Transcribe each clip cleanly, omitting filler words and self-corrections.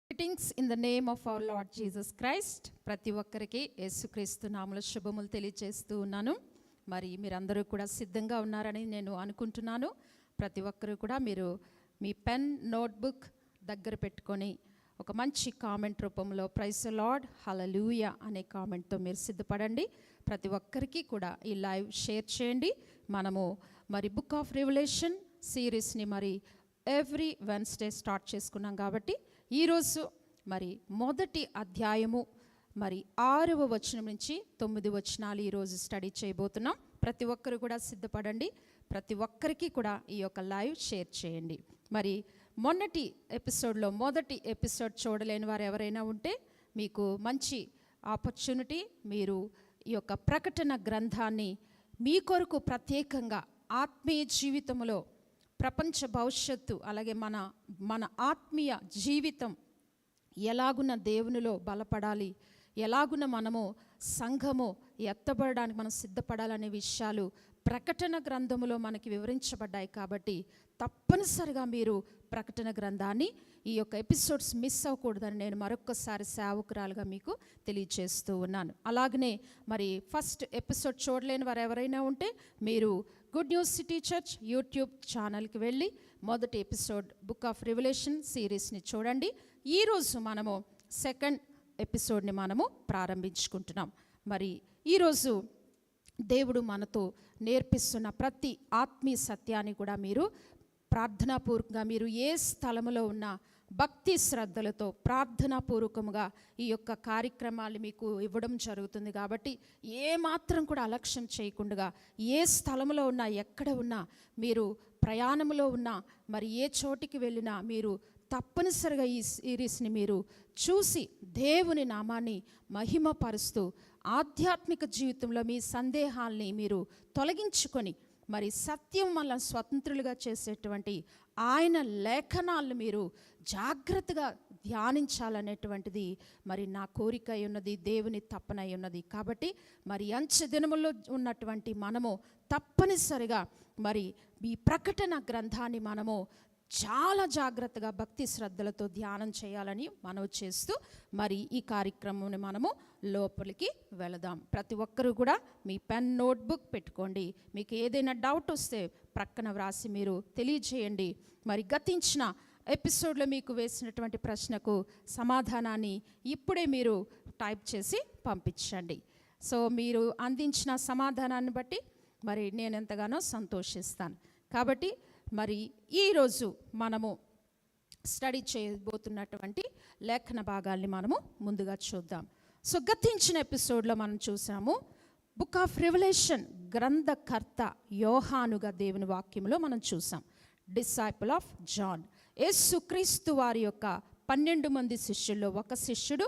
Greetings in the name of our Lord Jesus Christ. ప్రతి ఒక్కరికి యేసుక్రీస్తు నామములో శుభములు తెలియజేస్తూ ఉన్నాను. మరి మీరందరూ కూడా సిద్ధంగా ఉన్నారని నేను అనుకుంటున్నాను. ప్రతి ఒక్కరూ కూడా మీరు మీ పెన్ నోట్బుక్ దగ్గర పెట్టుకొని ఒక మంచి కామెంట్ రూపంలో ప్రైజ్ ద లార్డ్ హల్లెలూయా అనే కామెంట్తో మీరు సిద్ధపడండి. ప్రతి ఒక్కరికి కూడా ఈ లైవ్ షేర్ చేయండి. మనము మరి బుక్ ఆఫ్ రెవల్యూషన్ సిరీస్ని మరి ఎవ్రీ వెన్స్డే స్టార్ట్ చేసుకున్నాం కాబట్టి ఈరోజు మరి మొదటి అధ్యాయము మరి 6వ వచనం నుంచి 9 వచనాలు ఈరోజు స్టడీ చేయబోతున్నాం. ప్రతి ఒక్కరు కూడా సిద్ధపడండి. ప్రతి ఒక్కరికి కూడా ఈ యొక్క లైవ్ షేర్ చేయండి. మరి మొదటి ఎపిసోడ్ చూడలేని వారు ఎవరైనా ఉంటే మీకు మంచి ఆపర్చునిటీ. మీరు ఈ యొక్క ప్రకటన గ్రంథాన్ని మీ కొరకు ప్రత్యేకంగా ఆత్మీయ జీవితంలో ప్రపంచ భవిష్యత్తు అలాగే మన ఆత్మీయ జీవితం ఎలాగున్న దేవునిలో బలపడాలి, ఎలాగున్న మనము సంఘము ఎత్తబడడానికి మనం సిద్ధపడాలనే విషయాలు ప్రకటన గ్రంథములో మనకి వివరించబడ్డాయి. కాబట్టి తప్పనిసరిగా మీరు ప్రకటన గ్రంథాన్ని ఈ యొక్క ఎపిసోడ్స్ మిస్ అవ్వకూడదని నేను మరొకసారి సేవకురాలుగా మీకు తెలియజేస్తూ ఉన్నాను. అలాగనే మరి ఫస్ట్ ఎపిసోడ్ చూడలేని వారు ఎవరైనా ఉంటే మీరు good news city church YouTube ఛానల్కి వెళ్ళి మొదటి ఎపిసోడ్ బుక్ ఆఫ్ రెవల్యూషన్ సిరీస్ని చూడండి. ఈరోజు మనము సెకండ్ ఎపిసోడ్ని మనము ప్రారంభించుకుంటున్నాం. మరి ఈరోజు దేవుడు మనతో నేర్పిస్తున్న ప్రతి ఆత్మీయ సత్యాన్ని కూడా మీరు ప్రార్థనాపూర్వకంగా మీరు ఏ స్థలములో ఉన్న భక్తి శ్రద్ధలతో ప్రార్థనాపూర్వకంగా ఈ యొక్క కార్యక్రమాలు మీకు ఇవ్వడం జరుగుతుంది. కాబట్టి ఏ మాత్రం కూడా అలక్ష్యం చేయకుండా ఏ స్థలంలో ఉన్నా ఎక్కడ ఉన్నా మీరు ప్రయాణంలో ఉన్నా మరి ఏ చోటికి వెళ్ళినా మీరు తప్పనిసరిగా ఈ సిరీస్ని మీరు చూసి దేవుని నామాన్ని మహిమపరుస్తూ ఆధ్యాత్మిక జీవితంలో మీ సందేహాల్ని మీరు తొలగించుకొని మరి సత్యం వల్ల స్వతంత్రులుగా చేసేటువంటి ఆయన లేఖనాలను మీరు జాగ్రత్తగా ధ్యానించాలనేటువంటిది మరి నా కోరిక అయి ఉన్నది, దేవుని తప్పనై ఉన్నది. కాబట్టి మరి అంచె దినముల్లో ఉన్నటువంటి మనము తప్పనిసరిగా మరి ఈ ప్రకటన గ్రంథాన్ని మనము చాలా జాగ్రత్తగా భక్తి శ్రద్ధలతో ధ్యానం చేయాలని మనవి చేస్తూ మరి ఈ కార్యక్రమాన్ని మనము లోపలికి వెళదాం. ప్రతి ఒక్కరూ కూడా మీ పెన్ నోట్బుక్ పెట్టుకోండి. మీకు ఏదైనా డౌట్ వస్తే ప్రక్కన వ్రాసి మీరు తెలియజేయండి. మరి గతించిన ఎపిసోడ్లో మీకు వేసినటువంటి ప్రశ్నకు సమాధానాన్ని ఇప్పుడే మీరు టైప్ చేసి పంపించండి. సో మీరు అందించిన సమాధానాన్ని బట్టి మరి నేను ఎంతగానో సంతోషిస్తాను. కాబట్టి మరి ఈరోజు మనము స్టడీ చేయబోతున్నటువంటి లేఖన భాగాల్ని మనము ముందుగా చూద్దాం. సో గతించిన ఎపిసోడ్లో మనం చూసాము బుక్ ఆఫ్ రెవల్యూషన్ గ్రంథకర్త యోహానుగా దేవుని వాక్యంలో మనం చూసాం. డిసైపుల్ ఆఫ్ జాన్, యేసుక్రీస్తు వారి యొక్క 12 మంది శిష్యుల్లో ఒక శిష్యుడు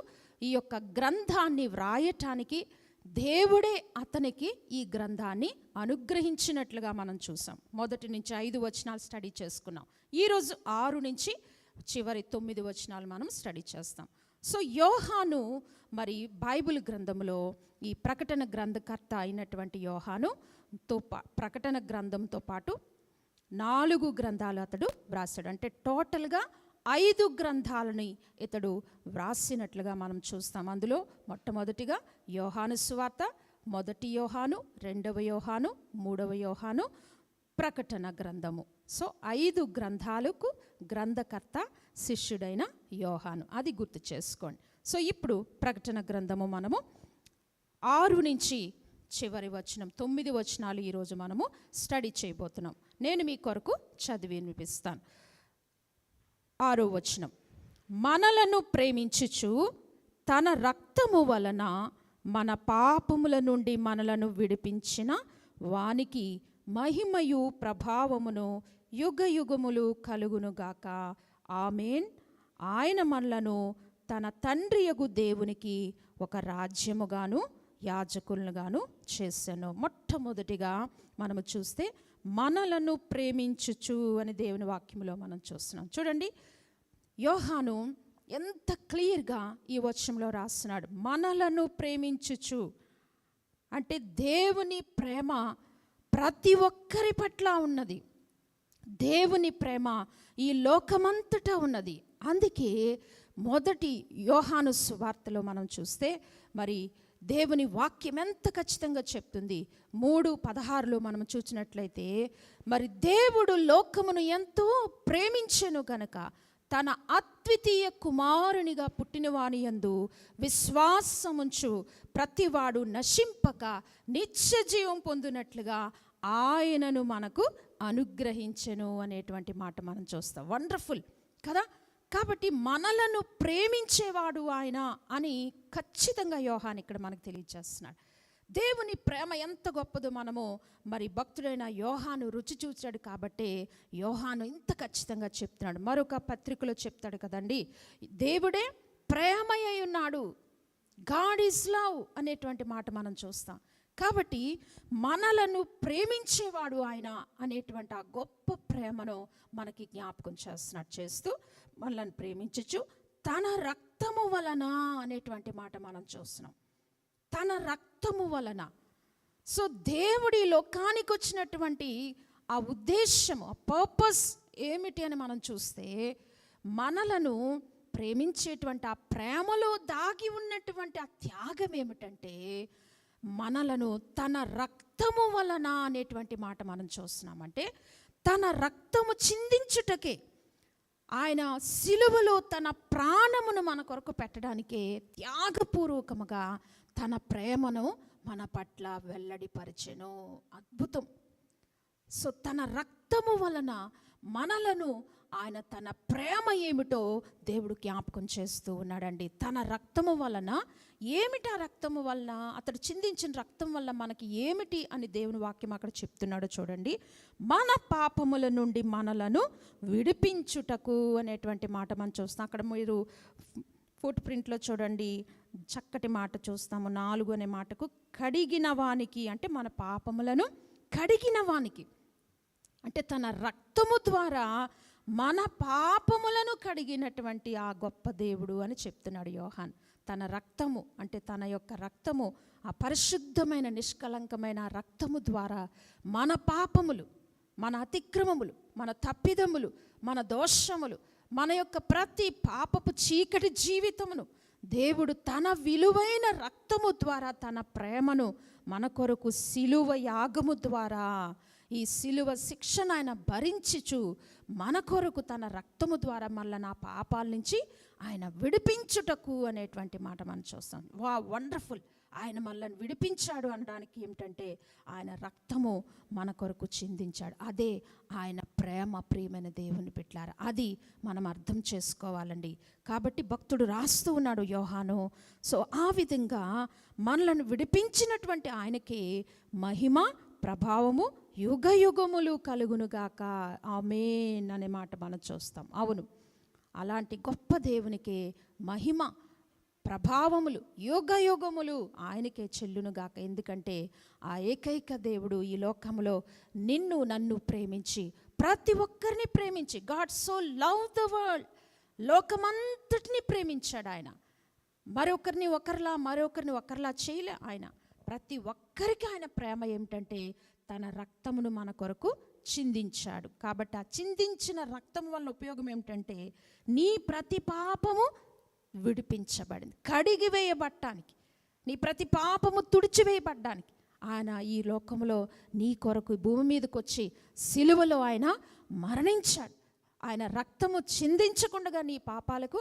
ఈ యొక్క గ్రంథాన్ని వ్రాయటానికి దేవుడే అతనికి ఈ గ్రంథాన్ని అనుగ్రహించినట్లుగా మనం చూసాం. మొదటి నుంచి 5 వచనాలు స్టడీ చేసుకున్నాం. ఈరోజు 6 నుంచి చివరి 9 వచనాలు మనం స్టడీ చేస్తాం. సో యోహాను మరి బైబిల్ గ్రంథంలో ఈ ప్రకటన గ్రంథకర్త అయినటువంటి యోహానుతో ప్రకటన గ్రంథంతో పాటు 4 గ్రంథాలు అతడు వ్రాసాడు. అంటే టోటల్గా 5 గ్రంథాలని ఇతడు వ్రాసినట్లుగా మనం చూస్తాం. అందులో మొట్టమొదటిగా యోహాను సువార్త, మొదటి యోహాను, 2వ యోహాను, 3వ యోహాను, ప్రకటన గ్రంథము. సో 5 గ్రంథాలకు గ్రంథకర్త శిష్యుడైన యోహాను, అది గుర్తు చేసుకోండి. సో ఇప్పుడు ప్రకటన గ్రంథము మనము 6 నుంచి చివరి వచనం 9 వచనాలు ఈరోజు మనము స్టడీ చేయబోతున్నాం. నేను మీ కొరకు చదివి వినిపిస్తాను. 6వ వచనం, మనలను ప్రేమించుచు తన రక్తము వలన మన పాపముల నుండి మనలను విడిపించిన వానికి మహిమయు ప్రభావమును యుగ యుగములు కలుగునుగాక. ఆమేన్. ఆయన మనలను తన తండ్రియగు దేవునికి ఒక రాజ్యముగాను యాజకులుగాను చేశాను. మొట్టమొదటిగా మనము చూస్తే మనలను ప్రేమించుచు అని దేవుని వాక్యంలో మనం చూస్తున్నాం. చూడండి, యోహాను ఎంత క్లియర్గా ఈ వచనంలో రాస్తున్నాడు. మనలను ప్రేమించుచు అంటే దేవుని ప్రేమ ప్రతి ఒక్కరి పట్ల ఉన్నది. దేవుని ప్రేమ ఈ లోకమంతటా ఉన్నది. అందుకే మొదటి యోహాను సువార్తలో మనం చూస్తే మరి దేవుని వాక్యం ఎంత ఖచ్చితంగా చెప్తుంది. 3:16లో మనం చూసినట్లయితే, మరి దేవుడు లోకమును ఎంతో ప్రేమించెను గనక తన అద్వితీయ కుమారునిగా పుట్టినవాని యందు విశ్వాసముంచు ప్రతివాడు నశింపక నిత్య జీవం పొందినట్లుగా ఆయనను మనకు అనుగ్రహించెను అనేటువంటి మాట మనం చూస్తాం. వండర్ఫుల్ కదా. కాబట్టి మనలను ప్రేమించేవాడు ఆయన అని ఖచ్చితంగా యోహాను ఇక్కడ మనకు తెలియజేస్తున్నాడు. దేవుని ప్రేమ ఎంత గొప్పదో మనము మరి భక్తుడైన యోహాను రుచి చూచాడు కాబట్టి యోహాను ఇంత ఖచ్చితంగా చెప్తున్నాడు. మరొక పత్రికలో చెప్తాడు కదండి, దేవుడే ప్రేమ అయి ఉన్నాడు, గాడ్ ఈజ్ లవ్ అనేటువంటి మాట మనం చూస్తాం. కాబట్టి మనలను ప్రేమించేవాడు ఆయన అనేటువంటి ఆ గొప్ప ప్రేమను మనకి జ్ఞాపకం చేస్తూ మనల్ని ప్రేమించచ్చు తన రక్తము వలన అనేటువంటి మాట మనం చూస్తున్నాం. తన రక్తము వలన. సో దేవుడి లోకానికి వచ్చినటువంటి ఆ ఉద్దేశము, ఆ పర్పస్ ఏమిటి అని మనం చూస్తే, మనలను ప్రేమించేటువంటి ఆ ప్రేమలో దాగి ఉన్నటువంటి ఆ త్యాగం ఏమిటంటే, మనలను తన రక్తము వలన అనేటువంటి మాట మనం చూస్తున్నాం. అంటే తన రక్తము చిందించుటకే, ఆయన సిలువలో తన ప్రాణమును మన కొరకు పెట్టడానికే త్యాగపూర్వకముగా తన ప్రేమను మన పట్ల వెల్లడిపరిచెను. అద్భుతం. సో తన రక్తము వలన మనలను ఆయన తన ప్రేమ ఏమిటో దేవుడు జ్ఞాపకం చేస్తూ ఉన్నాడండి. తన రక్తము వలన ఏమిటి? ఆ రక్తము వలన, అతడు చిందించిన రక్తం వల్ల మనకి ఏమిటి అని దేవుని వాక్యం అక్కడ చెప్తున్నాడో చూడండి. మన పాపముల నుండి మనలను విడిపించుటకు అనేటువంటి మాట మనం చూస్తాం. అక్కడ మీరు ఫుట్ ప్రింట్లో చూడండి, చక్కటి మాట చూస్తాము. 4 అనే మాటకు కడిగిన వానికి, అంటే మన పాపములను కడిగిన వానికి, అంటే తన రక్తము ద్వారా మన పాపములను కడిగినటువంటి ఆ గొప్ప దేవుడు అని చెప్తున్నాడు యోహాన్. తన రక్తము అంటే తన యొక్క రక్తము, ఆ పరిశుద్ధమైన నిష్కలంకమైన రక్తము ద్వారా మన పాపములు, మన అతిక్రమములు, మన తప్పిదములు, మన దోషములు, మన యొక్క ప్రతి పాపపు చీకటి జీవితమును దేవుడు తన విలువైన రక్తము ద్వారా తన ప్రేమను మన కొరకు సిలువ యాగము ద్వారా, ఈ సిలువ శిక్షను ఆయన భరించుచు మన కొరకు తన రక్తము ద్వారా మళ్ళీ నా పాపాల నుంచి ఆయన విడిపించుటకు అనేటువంటి మాట మనం చూస్తాం. వా వండర్ఫుల్. ఆయన మనల్ని విడిపించాడు అనడానికి ఏమిటంటే, ఆయన రక్తము మన కొరకు చిందించాడు. అదే ఆయన ప్రేమ. ప్రియమైన దేవుని బిడ్డలారా, అది మనం అర్థం చేసుకోవాలండి. కాబట్టి భక్తుడు రాస్తూ ఉన్నాడు యోహాను. సో ఆ విధంగా మనలను విడిపించినటువంటి ఆయనకి మహిమ ప్రభావము యుగ యుగములు కలుగునుగాక, ఆమేన్ అనే మాట మనం చూస్తాం. అవును, అలాంటి గొప్ప దేవునికి మహిమ ప్రభావములు యుగ యుగములు ఆయనకే చెల్లునుగాక. ఎందుకంటే ఆ ఏకైక దేవుడు ఈ లోకములో నిన్ను నన్ను ప్రేమించి, ప్రతి ఒక్కరిని ప్రేమించి, God so love the world, లోకమంతటిని ప్రేమించాడు ఆయన. మరొకరిని ఒకరిలా చేయలే ఆయన. ప్రతి ఒక్కరికి ఆయన ప్రేమ ఏమిటంటే తన రక్తమును మన కొరకు చిందించాడు. కాబట్టి ఆ చిందించిన రక్తం వల్ల ఉపయోగం ఏమిటంటే, నీ ప్రతి పాపము విడిపించబడింది, కడిగి వేయబడటానికి, నీ ప్రతి పాపము తుడిచివేయబడ్డానికి ఆయన ఈ లోకంలో నీ కొరకు భూమి మీదకి వచ్చి సిలువలో ఆయన మరణించాడు. ఆయన రక్తము చిందించకుండా నీ పాపాలకు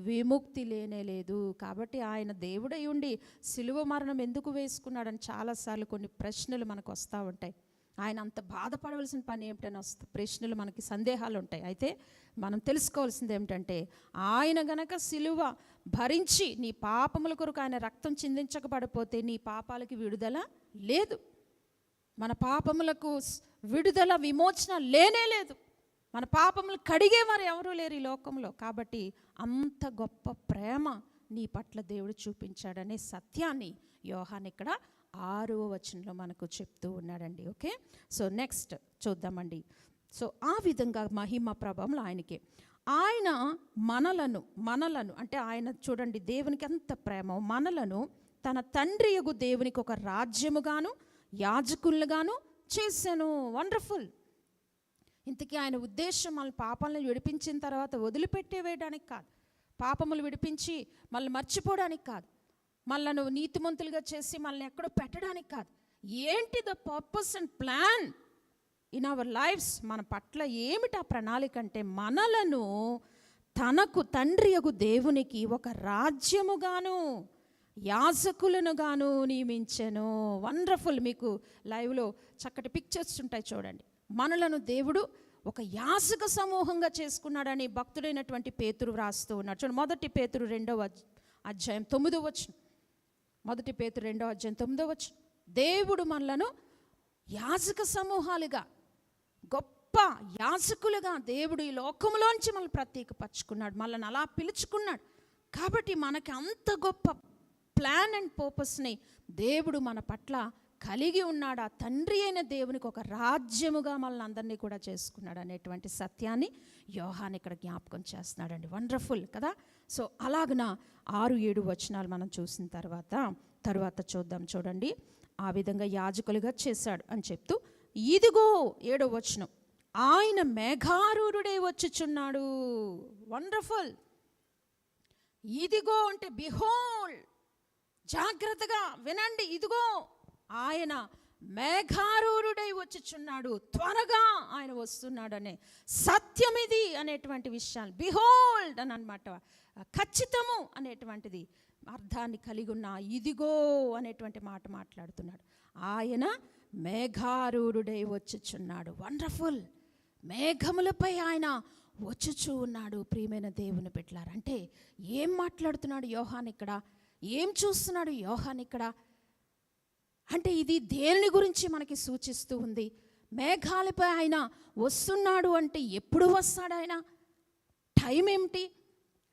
విముక్తి లేనేలేదు. కాబట్టి ఆయన దేవుడై ఉండి సిలువ మరణం ఎందుకు వేసుకున్నాడని చాలాసార్లు కొన్ని ప్రశ్నలు మనకు వస్తూ ఉంటాయి. ఆయన అంత బాధపడవలసిన పని ఏమిటని ప్రశ్నలు, మనకి సందేహాలు ఉంటాయి. అయితే మనం తెలుసుకోవాల్సింది ఏమిటంటే, ఆయన గనక సిలువ భరించి నీ పాపముల కొరకు ఆయన రక్తం చిందించకపోతే నీ పాపాలకి విడుదల లేదు. మన పాపములకు విడుదల, విమోచన లేనే లేదు. మన పాపములు కడిగేవారు ఎవరూ లేరు ఈ లోకంలో. కాబట్టి అంత గొప్ప ప్రేమ నీ పట్ల దేవుడు చూపించాడనే సత్యాన్ని యోహాను ఇక్కడ 6వ వచనంలో మనకు చెప్తూ ఉన్నాడండి. ఓకే, సో నెక్స్ట్ చూద్దామండి. సో ఆ విధంగా మహిమ ప్రభావం ఆయనకే. ఆయన మనలను అంటే ఆయన చూడండి దేవునికి ఎంత ప్రేమ, మనలను తన తండ్రి యగు దేవునికి ఒక రాజ్యముగాను యాజకులుగాను చేశాను. వండర్ఫుల్. ఇంతకీ ఆయన ఉద్దేశం మన పాపాలను విడిపించిన తర్వాత వదిలిపెట్టేవేయడానికి కాదు, పాపములు విడిపించి మళ్ళీ మర్చిపోవడానికి కాదు, మళ్ళీ నీతిమంతులుగా చేసి మళ్ళీ ఎక్కడో పెట్టడానికి కాదు. ఏంటి the purpose and plan in our lives? మన పట్ల ఏమిటి ఆ ప్రణాళిక అంటే, మనలను తనకు తండ్రియగు దేవునికి ఒక రాజ్యముగాను యాజకులను గాను నియమించెను. వండర్ఫుల్. మీకు లైవ్లో చక్కటి పిక్చర్స్ ఉంటాయి చూడండి. మనలను దేవుడు ఒక యాజక సమూహంగా చేసుకున్నాడని భక్తుడైనటువంటి పేతురు వ్రాస్తూ ఉన్నాడు. చూడండి, 1 పేతురు 2వ అధ్యాయం 9వ వచనం. 1 పేతురు 2వ అధ్యాయం 9వ వచనం. దేవుడు మనలను యాజక సమూహాలుగా, గొప్ప యాజకులుగా దేవుడు ఈ లోకంలోంచి మనల్ని ప్రత్యేకపరచుకున్నాడు, మనల్ని అలా పిలుచుకున్నాడు. కాబట్టి మనకి అంత గొప్ప ప్లాన్ అండ్ పర్పస్ని దేవుడు మన పట్ల కలిగి ఉన్నాడు. ఆ తండ్రి అయిన దేవునికి ఒక రాజ్యముగా మనల్ని అందరినీ కూడా చేసుకున్నాడు అనేటువంటి సత్యాన్ని యోహాను ఇక్కడ జ్ఞాపకం చేస్తున్నాడండి. వండర్ఫుల్ కదా. సో అలాగున 6-7 వచనాలు మనం చూసిన తర్వాత చూద్దాం. చూడండి, ఆ విధంగా యాజకులుగా చేశాడు అని చెప్తూ, ఇదిగో 7వ వచనం, ఆయన మేఘారూఢుడై వచ్చుచున్నాడు. వండర్ఫుల్. ఇదిగో అంటే బిహోల్డ్, జాగ్రత్తగా వినండి, ఇదిగో ఆయన మేఘారూఢుడై వచ్చుచున్నాడు, త్వరగా ఆయన వస్తున్నాడనే సత్యం ఇది అనేటువంటి విషయాలు, బిహోల్డ్ అని అనమాట, ఖచ్చితము అనేటువంటిది అర్థాన్ని కలిగి ఉన్న ఇదిగో అనేటువంటి మాట మాట్లాడుతున్నాడు. ఆయన మేఘారూఢుడై వచ్చుచున్నాడు. వండర్ఫుల్. మేఘములపై ఆయన వచ్చుచూ ఉన్నాడు. ప్రియమైన దేవుని బిడ్డలారా, అంటే ఏం మాట్లాడుతున్నాడు యోహాను ఇక్కడ? ఏం చూస్తున్నాడు యోహాను ఇక్కడ? అంటే ఇది దేని గురించి మనకి సూచిస్తూ ఉంది? మేఘాలపై ఆయన వస్తున్నాడు అంటే ఎప్పుడు వస్తాడు ఆయన? టైం ఏమిటి?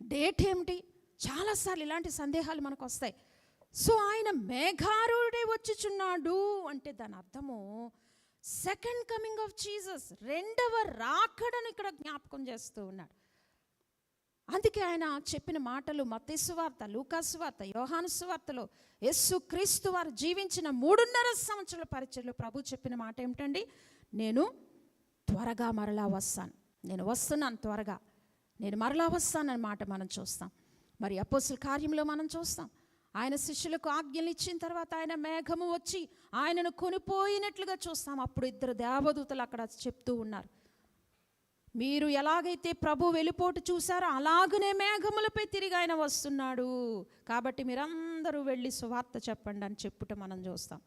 డేట్ ఏమిటి? చాలాసార్లు ఇలాంటి సందేహాలు మనకు వస్తాయి. సో ఆయన మేఘారూఢుడై వచ్చుచున్నాడు అంటే దాని అర్థము సెకండ్ కమింగ్ ఆఫ్ జీసస్, రెండవ రాకడను ఇక్కడ జ్ఞాపకం చేస్తూ ఉన్నాడు. అందుకే ఆయన చెప్పిన మాటలు మత్తయి సువార్త, లూకా సువార్త, యోహాను సువార్తలో యేసు క్రీస్తు వారు జీవించిన 3.5 సంవత్సరాల పరిచర్యలో ప్రభు చెప్పిన మాట ఏమిటండి? నేను త్వరగా మరలా వస్తాను, నేను వస్తున్నాను త్వరగా, నేను మరలా వస్తానన్న మాట మనం చూస్తాం. మరి అపోస్తలుల కార్యంలో మనం చూస్తాం, ఆయన శిష్యులకు ఆజ్ఞలు ఇచ్చిన తర్వాత ఆయన మేఘము వచ్చి ఆయనను కొనిపోయినట్లుగా చూస్తాం. అప్పుడు 2 దేవదూతలు అక్కడ చెప్తూ ఉన్నారు, మీరు ఎలాగైతే ప్రభు వెలుపోటు చూసారో అలాగనే మేఘములపై తిరిగి ఆయన వస్తున్నాడు, కాబట్టి మీరందరూ వెళ్ళి సువార్త చెప్పండి అని చెప్పుట మనం చూస్తాం.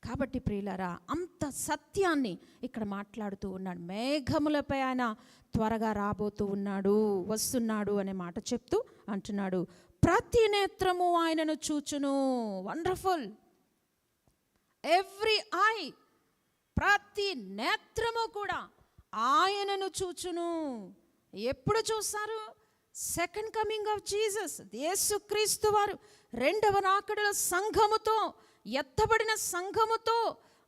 కాబట్టి ప్రియులారా, అంత సత్యాన్ని ఇక్కడ మాట్లాడుతూ ఉన్నాడు. మేఘములపై ఆయన త్వరగా రాబోతూ ఉన్నాడు, వస్తున్నాడు అనే మాట చెప్తూ అంటున్నాడు, ప్రతి నేత్రము ఆయనను చూచును. వండర్ఫుల్. ఎవ్రీ ఐ, ప్రతి నేత్రము కూడా ఆయనను చూచును. ఎప్పుడు చూస్తారు? సెకండ్ కమింగ్ ఆఫ్ జీసస్, యేసుక్రీస్తు వారు రెండవ రాకడలో సంఘముతో, ఎత్తబడిన సంఘముతో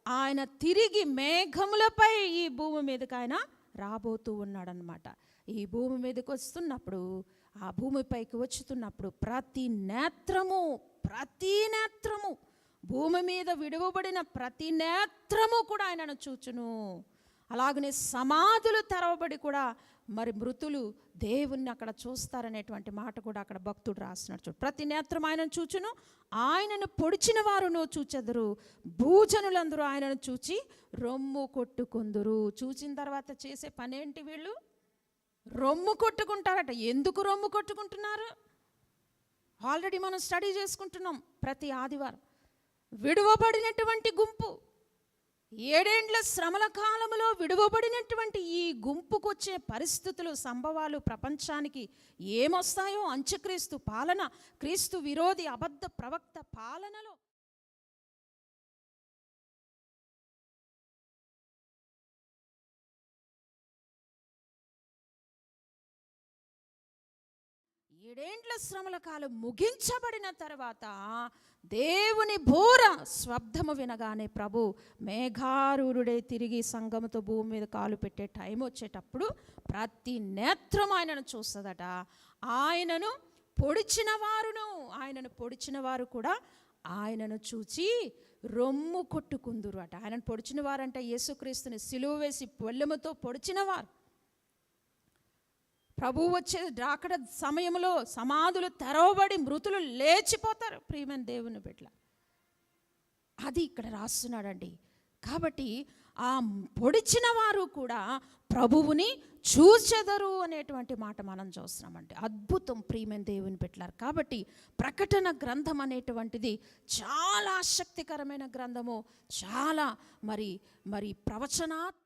ఆయన తిరిగి మేఘములపై ఈ భూమి మీదకి ఆయన రాబోతూ ఉన్నాడనమాట. ఈ భూమి మీదకి వస్తున్నప్పుడు, ఆ భూమిపైకి వచ్చుతున్నప్పుడు ప్రతి నేత్రము భూమి మీద విడువబడిన ప్రతి నేత్రము కూడా ఆయనను చూచును. అలాగనే సమాధులు తెరవబడి కూడా మరి మృతులు దేవుణ్ణి అక్కడ చూస్తారనేటువంటి మాట కూడా అక్కడ భక్తుడు రాస్తున్నాడు. చూడు, ప్రతి నేత్రం ఆయనను చూచును, ఆయనను పొడిచిన వారును చూచెదరు, భూజనులందరూ ఆయనను చూచి రొమ్ము కొట్టుకుందురు. చూచిన తర్వాత చేసే పనేంటి? వీళ్ళు రొమ్ము కొట్టుకుంటారట. ఎందుకు రొమ్ము కొట్టుకుంటున్నారు? ఆల్రెడీ మనం స్టడీ చేసుకుంటున్నాం ప్రతి ఆదివారం. విడువబడినటువంటి గుంపు, 7 ఏండ్ల శ్రమల కాలంలో విడువబడినటువంటి ఈ గుంపుకు వచ్చే పరిస్థితులు, సంభవాలు ప్రపంచానికి ఏమొస్తాయో, అంత్యక్రీస్తు పాలన, క్రీస్తు విరోధి అబద్ధ ప్రవక్త పాలనలో ఏడేండ్ల శ్రమల కాలం ముగించబడిన తర్వాత దేవుని బోర శబ్దము వినగానే ప్రభు మేఘారూఢుడై తిరిగి సంఘముతో భూమి మీద కాలు పెట్టే టైం వచ్చేటప్పుడు ప్రతి నేత్రం ఆయనను చూస్తుందట. ఆయనను పొడిచిన వారు కూడా ఆయనను చూచి రొమ్ము కొట్టుకుందురు అట. ఆయనను పొడిచిన వారంటే యేసుక్రీస్తుని సిలువ వేసి పొల్లెముతో పొడిచిన వారు. ప్రభువు వచ్చే రాకడ సమయంలో సమాధులు తెరవబడి మృతులు లేచిపోతారు ప్రియమైన దేవుని బిడ్డల. అది ఇక్కడ రాస్తున్నాడండి. కాబట్టి ఆ పొడిచిన వారు కూడా ప్రభువుని చూచెదరు అనేటువంటి మాట మనం చూస్తున్నామండి. అద్భుతం ప్రియమైన దేవుని బిడ్డలారు. కాబట్టి ప్రకటన గ్రంథం అనేటువంటిది చాలా ఆసక్తికరమైన గ్రంథము, చాలా మరి ప్రవచనాత్మక.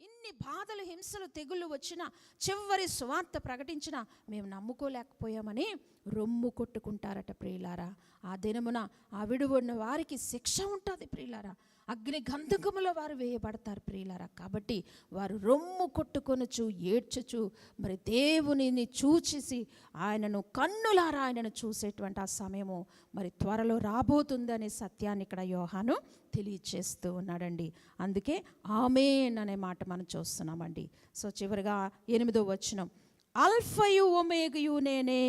ఇన్ని బాధలు, హింసలు, తెగుళ్ళు వచ్చినా, చివరి సువార్త ప్రకటించినా మేము నమ్ముకోలేకపోయామని రొమ్ము కొట్టుకుంటారట ప్రియులారా. ఆ దినమున ఆ విడువడిన వారికి శిక్ష ఉంటుంది ప్రియులారా. అగ్ని గంధకములో వారు వేయబడతారు ప్రియులారా. కాబట్టి వారు రొమ్ము కొట్టుకొనుచు ఏడ్చుచు మరి దేవునిని చూచేసి ఆయనను కన్నులారా ఆయనను చూసేటువంటి ఆ సమయము మరి త్వరలో రాబోతుందనే సత్యాన్ని ఇక్కడ యోహాను తెలియచేస్తూ ఉన్నాడండి. అందుకే ఆమేన్ అనే మాట మనం చూస్తున్నామండి. సో చివరిగా 8వ వచనం, అల్ఫయు ఒమేగయు నేనే.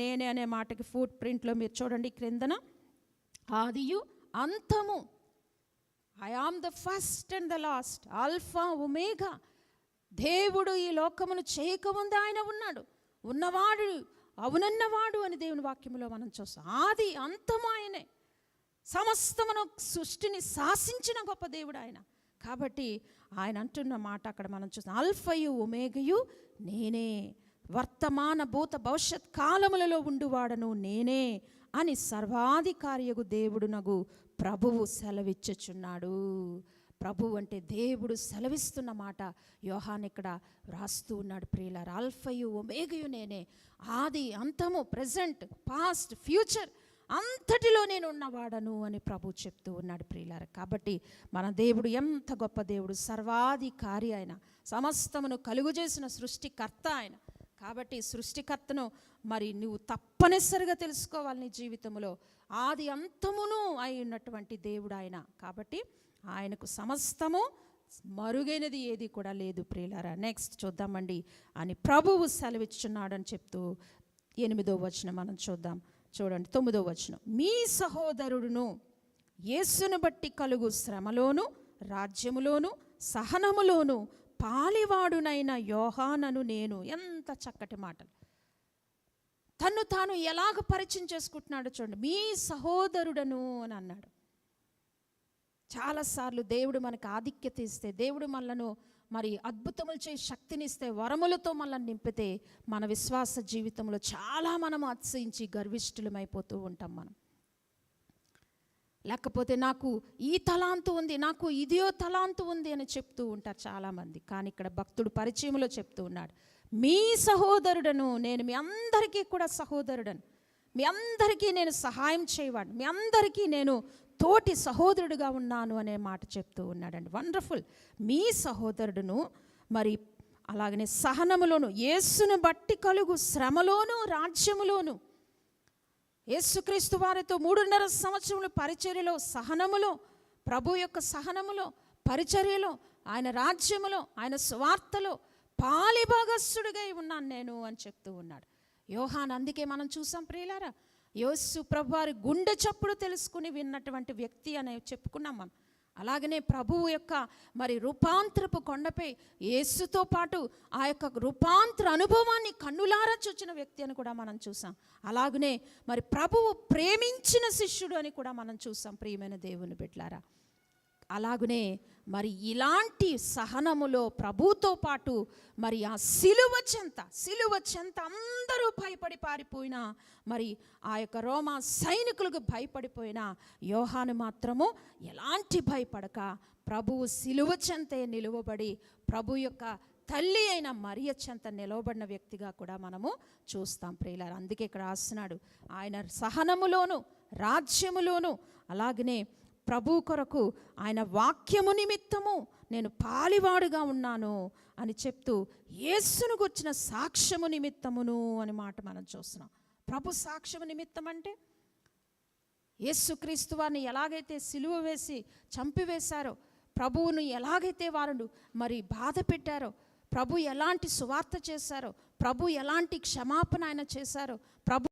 నేనే అనే మాటకి ఫుట్ ప్రింట్లో మీరు చూడండి క్రిందన, ఆదియు అంతము. I am the first and the last, alpha omega. దేవుడు ఈ లోకమును చేయకముందే ఆయన ఉన్నాడు, ఉన్నవాడు అవునన్నవాడు అని దేవుని వాక్యంలో మనం చూస్తాం. ఆది అంతము ఆయనే. సమస్తమును సృష్టిని శాసించిన గొప్ప దేవుడు ఆయన. కాబట్టి ఆయన అంటున్న మాట అక్కడ మనం చూస్తాం, అల్ఫయు ఒమేగయు నేనే, వర్తమాన భూత భవిష్యత్ కాలములలో ఉండువాడను నేనే అని సర్వాధికారియగు దేవుడునగు ప్రభువు సెలవిచ్చుచున్నాడు. ప్రభువు అంటే దేవుడు సెలవిస్తున్న మాట యోహాను ఇక్కడ రాస్తూ ఉన్నాడు ప్రియులారా. అల్ఫయు ఒమేగయు నేనే, ఆది అంతము, ప్రెజెంట్, పాస్ట్, ఫ్యూచర్ అంతటిలో నేను ఉన్నవాడను అని ప్రభు చెప్తూ ఉన్నాడు ప్రియులారా. కాబట్టి మన దేవుడు ఎంత గొప్ప దేవుడు, సర్వాధికారి ఆయన, సమస్తమును కలుగు చేసిన సృష్టికర్త ఆయన. కాబట్టి సృష్టికర్తను మరి నువ్వు తప్పనిసరిగా తెలుసుకోవాలి నీ జీవితంలో. ఆది అంతమును అయి ఉన్నటువంటి దేవుడు ఆయన. కాబట్టి ఆయనకు సమస్తము మరుగైనది ఏది కూడా లేదు ప్రియులారా. నెక్స్ట్ చూద్దామండి అని ప్రభువు సెలవిచ్చున్నాడని చెప్తూ 8వ వచనం మనం చూద్దాం. చూడండి 9వ వచనం, మీ సహోదరుడును యేసును బట్టి కలుగు శ్రమలోను రాజ్యములోను సహనములోను పాలివాడునైన యోహానను నేను. ఎంత చక్కటి మాటలు. తను తాను ఎలాగ పరిచయం చేసుకుంటున్నాడు చూడండి, మీ సహోదరుడను అని అన్నాడు. చాలాసార్లు దేవుడు మనకు ఆధిక్యత ఇస్తే, దేవుడు మనలను మరి అద్భుతములు చేసి శక్తినిస్తే, వరములతో మనల్ని నింపితే మన విశ్వాస జీవితంలో చాలా మనం అతిశయించి గర్విష్ఠులమైపోతూ ఉంటాం మనం. లేకపోతే నాకు ఈ తలాంతు ఉంది, నాకు ఇదియో తలాంతు ఉంది అని చెప్తూ ఉంటారు చాలామంది. కానీ ఇక్కడ భక్తుడు పరిచయంలో చెప్తూ ఉన్నాడు, మీ సహోదరుడను నేను, మీ అందరికీ కూడా సహోదరుడను, మీ అందరికీ నేను సహాయం చేయవాడు, మీ అందరికీ నేను తోటి సహోదరుడుగా ఉన్నాను అనే మాట చెప్తూ ఉన్నాడండి. వండర్ఫుల్. మీ సహోదరుడును, మరి అలాగనే సహనములోను, యేసును బట్టి కలుగు శ్రమలోను రాజ్యములోను. యేసుక్రీస్తు వారితో 3.5 సంవత్సరములు పరిచర్యలో, సహనములో, ప్రభు యొక్క సహనములో, పరిచర్యలో, ఆయన రాజ్యములో, ఆయన స్వార్థలో పాలిభాగస్తుడిగా ఉన్నాను నేను అని చెప్తూ ఉన్నాడు యోహాను. అందుకే మనం చూసాం ప్రియులారా, యేసు ప్రభు వారి గుండె చప్పుడు తెలుసుకుని విన్నటువంటి వ్యక్తి అని చెప్పుకున్నాం మనం. అలాగనే ప్రభువు యొక్క మరి రూపాంతరపు కొండపై యేసుతో పాటు ఆ యొక్క రూపాంతర అనుభవాన్ని కన్నులారా చూచిన వ్యక్తి అని కూడా మనం చూసాం. అలాగనే మరి ప్రభువు ప్రేమించిన శిష్యుడు అని కూడా మనం చూసాం ప్రియమైన దేవుని బిడ్డలారా. అలాగనే మరి ఇలాంటి సహనములో ప్రభుతో పాటు మరి ఆ సిలువ చెంత అందరూ భయపడి పారిపోయినా, మరి ఆ యొక్క రోమా సైనికులకు భయపడిపోయినా యోహాను మాత్రము ఎలాంటి భయపడక ప్రభువు సిలువ చెంతే నిలువబడి ప్రభు యొక్క తల్లి అయిన మరియ చెంత నిలవబడిన వ్యక్తిగా కూడా మనము చూస్తాం ప్రియులారా. అందుకే ఇక్కడ రాస్తున్నాడు, ఆయన సహనములోను రాజ్యములోను అలాగనే ప్రభు కొరకు ఆయన వాక్యము నిమిత్తము నేను పాలివాడుగా ఉన్నాను అని చెప్తూ యేసును గుర్చిన సాక్ష్యము నిమిత్తమును అని మాట మనం చూస్తున్నాం. ప్రభు సాక్ష్యము నిమిత్తం అంటే యేసుక్రీస్తు వారిని ఎలాగైతే సిలువ వేసి చంపివేశారో, ప్రభువును ఎలాగైతే వారు మరి బాధ పెట్టారో, ప్రభు ఎలాంటి సువార్త చేశారో, ప్రభు ఎలాంటి క్షమాపణ ఆయన చేశారో, ప్రభు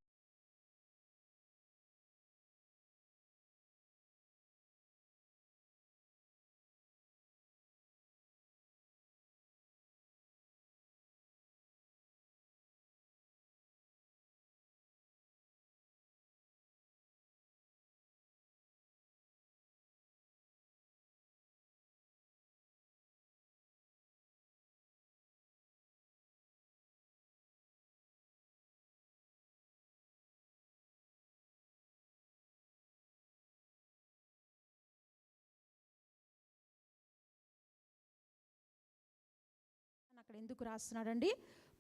అక్కడ ఎందుకు రాస్తున్నాడండి?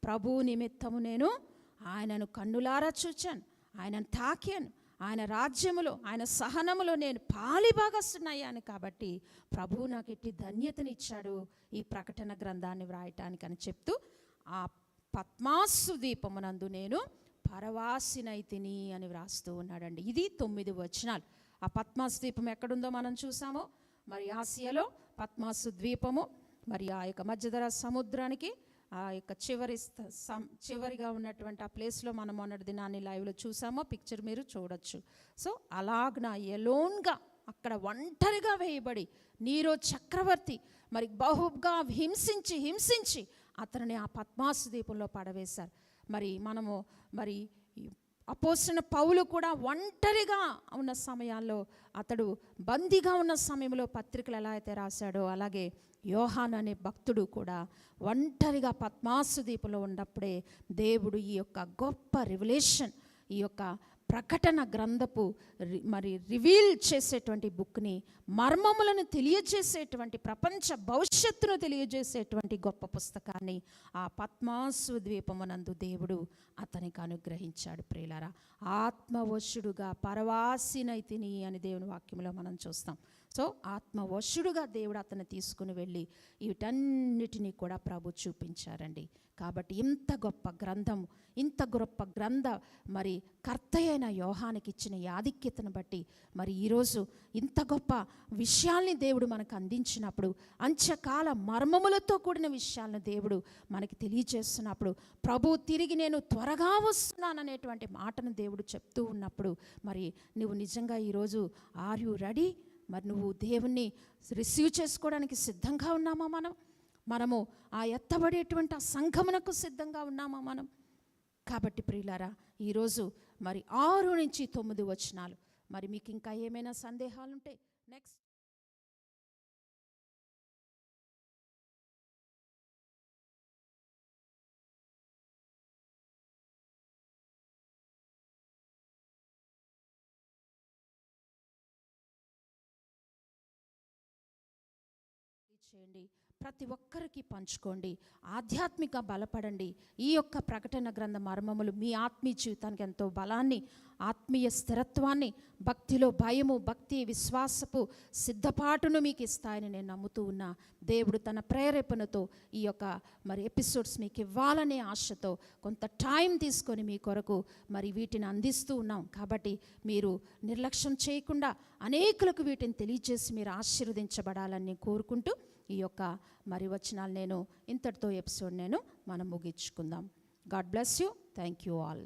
ప్రభు నిమిత్తము నేను ఆయనను కన్నులారా చూచాను, ఆయనను తాకాను, ఆయన రాజ్యములో ఆయన సహనములో నేను పాలిభాగస్తున్నాను. కాబట్టి ప్రభువు నాకు ఎట్టి ధన్యతనిచ్చాడు ఈ ప్రకటన గ్రంథాన్ని వ్రాయటానికి అని చెప్తూ, ఆ పద్మాసు ద్వీపమునందు నేను పరవాసినైతిని అని వ్రాస్తూ ఉన్నాడండి. ఇది 9 వచనాలు. ఆ పద్మాసు ద్వీపం ఎక్కడుందో మనం చూసామో, మరి ఆసియాలో పద్మాసు ద్వీపము, మరి ఆ యొక్క మధ్యధరా సముద్రానికి ఆ యొక్క చివరిగా ఉన్నటువంటి ఆ ప్లేస్లో మనం మొన్నటి దినాన్ని లైవ్లో చూసామో, పిక్చర్ మీరు చూడొచ్చు. సో అలాగన ఎలోన్గా అక్కడ ఒంటరిగా వేయబడి నీరో చక్రవర్తి మరి బహుగా హింసించి అతనిని ఆ పద్మాసు ద్వీపంలో పడవేశారు. మరి మనము మరి అపోస్తలుడైన పౌలు కూడా ఒంటరిగా ఉన్న సమయాల్లో, అతడు బందీగా ఉన్న సమయంలో పత్రికలు ఎలా అయితే రాశాడో, అలాగే యోహాను అనే భక్తుడు కూడా ఒంటరిగా పద్మాసు ద్వీపంలో ఉన్నప్పుడే దేవుడు ఈ యొక్క గొప్ప రివల్యూషన్, ఈ యొక్క ప్రకటన గ్రంథపు మరి రివీల్ చేసేటువంటి బుక్ని, మర్మములను తెలియజేసేటువంటి, ప్రపంచ భవిష్యత్తును తెలియజేసేటువంటి గొప్ప పుస్తకాన్ని ఆ పద్మాసు ద్వీపమునందు దేవుడు అతనికి అనుగ్రహించాడు. ప్రియులారా, ఆత్మవశుడుగా పరవాసినైతిని అని దేవుని వాక్యంలో మనం చూస్తాం. సో ఆత్మవశుడుగా దేవుడు అతన్ని తీసుకుని వెళ్ళి వీటన్నిటినీ కూడా ప్రభు చూపించారండి. కాబట్టి ఇంత గొప్ప గ్రంథం, ఇంత గొప్ప గ్రంథ మరి కర్త అయిన యోహానికి ఇచ్చిన ఈ ఆధిక్యతను బట్టి మరి ఈరోజు ఇంత గొప్ప విషయాల్ని దేవుడు మనకు అందించినప్పుడు, అంత్యకాల మర్మములతో కూడిన విషయాలను దేవుడు మనకి తెలియజేస్తున్నప్పుడు, ప్రభు తిరిగి నేను త్వరగా వస్తున్నాననేటువంటి మాటను దేవుడు చెప్తూ ఉన్నప్పుడు, మరి నువ్వు నిజంగా ఈరోజు ఆర్ యు రెడీ? మరి నువ్వు దేవుణ్ణి రిసీవ్ చేసుకోవడానికి సిద్ధంగా ఉన్నామా? మనము ఆ ఎత్తబడేటువంటి ఆ సంఘమునకు సిద్ధంగా ఉన్నామా మనం? కాబట్టి ప్రియులారా, ఈరోజు మరి 6 నుంచి 9 వచనాలు. మరి మీకు ఇంకా ఏమైనా సందేహాలుంటే నెక్స్ట్ చేయండి. ప్రతి ఒక్కరికి పంచుకోండి. ఆధ్యాత్మిక బలపడండి. ఈ యొక్క ప్రకటన గ్రంథ మర్మములు మీ ఆత్మీయ జీవితానికి ఎంతో బలాన్ని, ఆత్మీయ స్థిరత్వాన్ని, భక్తిలో భయము, భక్తి విశ్వాసపు సిద్ధపాటును మీకు ఇస్తాయని నేను నమ్ముతూ ఉన్నా. దేవుడు తన ప్రేరేపణతో ఈ యొక్క మరి ఎపిసోడ్స్ మీకు ఇవ్వాలనే ఆశతో కొంత టైం తీసుకొని మీ కొరకు మరి వీటిని అందిస్తూ ఉన్నాం. కాబట్టి మీరు నిర్లక్ష్యం చేయకుండా అనేకులకు వీటిని తెలియజేసి మీరు ఆశీర్వదించబడాలని కోరుకుంటూ ఈ యొక్క మరి వచనాలు నేను ఇంతటితో ఎపిసోడ్ మనం ముగించుకుందాం. God bless you. Thank you all.